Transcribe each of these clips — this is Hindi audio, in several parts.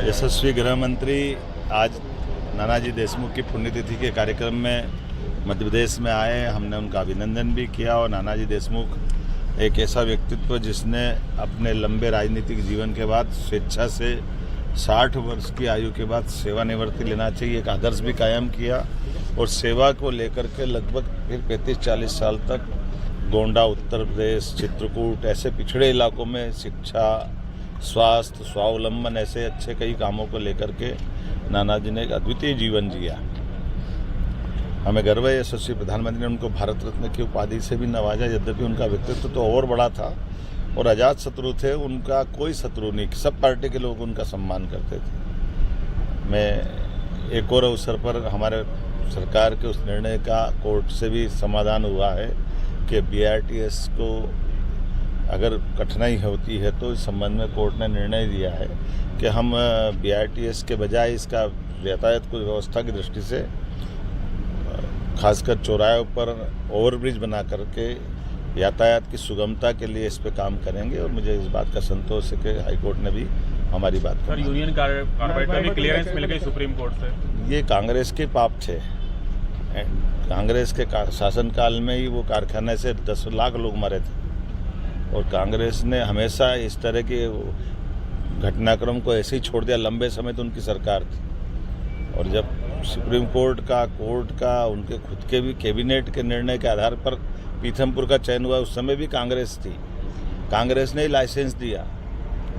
यशस्वी गृह मंत्री आज नानाजी देशमुख की पुण्यतिथि के कार्यक्रम में मध्य प्रदेश में आए। हमने उनका अभिनंदन भी किया और नानाजी देशमुख एक ऐसा व्यक्तित्व जिसने अपने लंबे राजनीतिक जीवन के बाद स्वेच्छा से 60 वर्ष की आयु के बाद सेवानिवृत्ति लेना चाहिए एक आदर्श भी कायम किया और सेवा को लेकर के लगभग फिर 35-40 साल तक गोंडा, उत्तर प्रदेश, चित्रकूट ऐसे पिछड़े इलाकों में शिक्षा, स्वास्थ्य, स्वावलंबन ऐसे अच्छे कई कामों को लेकर के नानाजी ने एक अद्वितीय जीवन जिया। हमें गर्व है यशस्वी प्रधानमंत्री ने उनको भारत रत्न की उपाधि से भी नवाजा। यद्यपि उनका व्यक्तित्व तो और बड़ा था और अजात शत्रु थे, उनका कोई शत्रु नहीं, सब पार्टी के लोग उनका सम्मान करते थे। मैं एक और अवसर पर हमारे सरकार के उस निर्णय का कोर्ट से भी समाधान हुआ है कि BRTS को अगर कठिनाई होती है तो इस संबंध में कोर्ट ने निर्णय दिया है कि हम BRTS के बजाय इसका यातायात को व्यवस्था की दृष्टि से खासकर चौराहों पर ओवरब्रिज बना करके यातायात की सुगमता के लिए इस पे काम करेंगे और मुझे इस बात का संतोष है कि हाईकोर्ट ने भी हमारी बात सर, यूनियन कार्बाइड का भी क्लियरेंस मिल गई सुप्रीम कोर्ट से। ये कांग्रेस के पाप थे। कांग्रेस के शासनकाल में ही वो कारखाने से 10 लाख लोग मरे थे और कांग्रेस ने हमेशा इस तरह के घटनाक्रम को ऐसे ही छोड़ दिया। लंबे समय तो उनकी सरकार थी और जब सुप्रीम कोर्ट का उनके खुद के भी कैबिनेट के निर्णय के आधार पर पीथमपुर का चयन हुआ, उस समय भी कांग्रेस थी। कांग्रेस ने ही लाइसेंस दिया,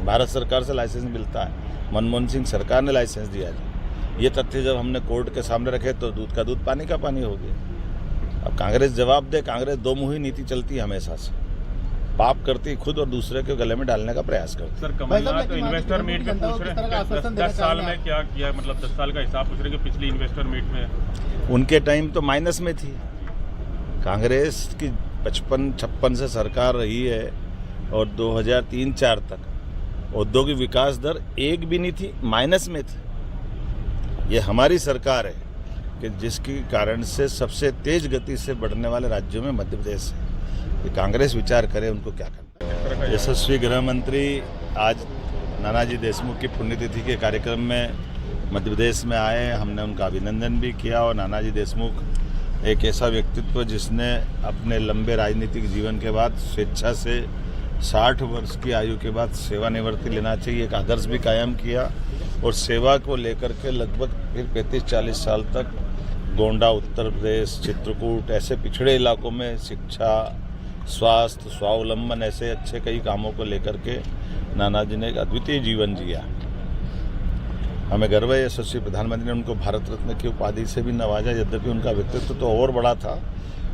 भारत सरकार से लाइसेंस मिलता है, मनमोहन सिंह सरकार ने लाइसेंस दिया। ये तथ्य जब हमने कोर्ट के सामने रखे तो दूध का दूध पानी का पानी हो गया। अब कांग्रेस जवाब दे। कांग्रेस दो मुही नीति चलती है हमेशा से, पाप करती खुद और दूसरे के गले में डालने का प्रयास करती। सर, कमलनाथ तो इन्वेस्टर मीट में पूछ रहे हैं 10 साल में क्या किया, मतलब 10 साल का हिसाब पूछ रहे हैं कि पिछली इन्वेस्टर मीट में उनके टाइम तो माइनस में थी। कांग्रेस की 55-56 से सरकार रही है और 2003-04 तक औद्योगिक विकास दर एक भी नहीं थी, माइनस में थी। ये हमारी सरकार है कि जिसके कारण से सबसे तेज गति से बढ़ने वाले राज्यों में मध्य प्रदेश है। ये कांग्रेस विचार करे उनको क्या करना है। यशस्वी गृह मंत्री आज नानाजी देशमुख की पुण्यतिथि के कार्यक्रम में मध्य प्रदेश में आए। हमने उनका अभिनंदन भी किया और नानाजी देशमुख एक ऐसा व्यक्तित्व जिसने अपने लंबे राजनीतिक जीवन के बाद स्वेच्छा से 60 वर्ष की आयु के बाद सेवानिवृत्ति लेना चाहिए एक आदर्श भी कायम किया और सेवा को लेकर के लगभग फिर 35-40 साल तक गोंडा, उत्तर प्रदेश, चित्रकूट ऐसे पिछड़े इलाकों में शिक्षा, स्वास्थ्य, स्वावलंबन ऐसे अच्छे कई कामों को लेकर के नानाजी ने एक अद्वितीय जीवन जिया। हमें गर्व है यशस्वी प्रधानमंत्री ने उनको भारत रत्न की उपाधि से भी नवाजा। यद्यपि उनका व्यक्तित्व तो और बड़ा था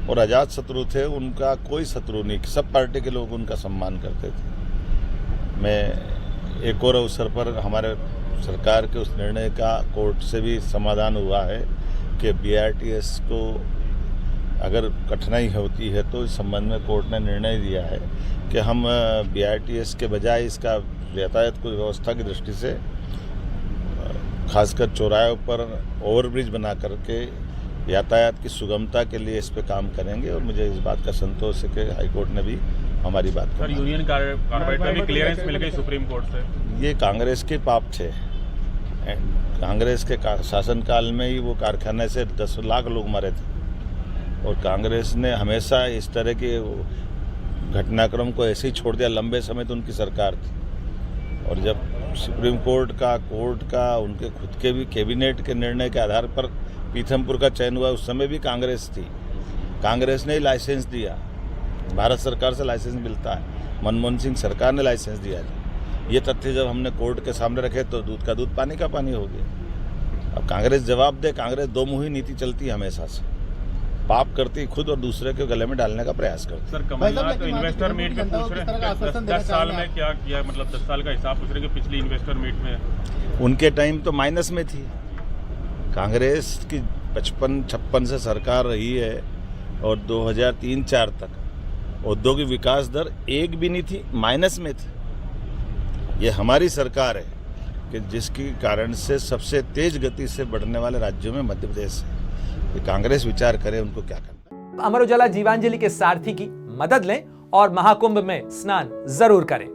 और अजात शत्रु थे, उनका कोई शत्रु नहीं, सब पार्टी के लोग उनका सम्मान करते थे। मैं एक और अवसर पर हमारे सरकार के उस निर्णय का कोर्ट से भी समाधान हुआ है कि BRTS को अगर कठिनाई होती है तो इस संबंध में कोर्ट ने निर्णय दिया है कि हम BRTS के बजाय इसका यातायात को व्यवस्था की दृष्टि से खासकर चौराहों पर ओवरब्रिज बना करके यातायात की सुगमता के लिए इस पे काम करेंगे और मुझे इस बात का संतोष है कि हाईकोर्ट ने भी हमारी बात सर, यूनियन कार्बाइड का भी क्लियरेंस मिल गई सुप्रीम कोर्ट से। ये कांग्रेस के पाप थे। कांग्रेस के शासनकाल में ही वो कारखाने से 10 लाख लोग मरे थे और कांग्रेस ने हमेशा इस तरह के घटनाक्रम को ऐसे ही छोड़ दिया। लंबे समय तो उनकी सरकार थी और जब सुप्रीम कोर्ट का उनके खुद के भी कैबिनेट के निर्णय के आधार पर पीथमपुर का चयन हुआ, उस समय भी कांग्रेस थी। कांग्रेस ने ही लाइसेंस दिया, भारत सरकार से लाइसेंस मिलता है, मनमोहन सिंह सरकार ने लाइसेंस दिया। ये तथ्य जब हमने कोर्ट के सामने रखे तो दूध का दूध पानी का पानी हो गया। अब कांग्रेस जवाब दे। कांग्रेस दो मुही नीति चलती है हमेशा से, पाप करती खुद और दूसरे के गले में डालने का प्रयास करती। सर, कमलनाथ तो इन्वेस्टर मीट में पूछ रहे हैं 10 साल में क्या किया, मतलब 10 साल का हिसाब पूछ रहे हैं कि पिछली इन्वेस्टर मीट में उनके टाइम तो माइनस में थी। कांग्रेस की 55-56 से सरकार रही है और 2003-04 तक औद्योगिक विकास दर एक भी नहीं थी, माइनस में थी। ये हमारी सरकार है कि जिसके कारण से सबसे तेज गति से बढ़ने वाले राज्यों में मध्य प्रदेश है। ये कांग्रेस विचार करे उनको क्या करना। अमर उजाला जीवांजलि के सारथी की मदद लें और महाकुंभ में स्नान जरूर करें।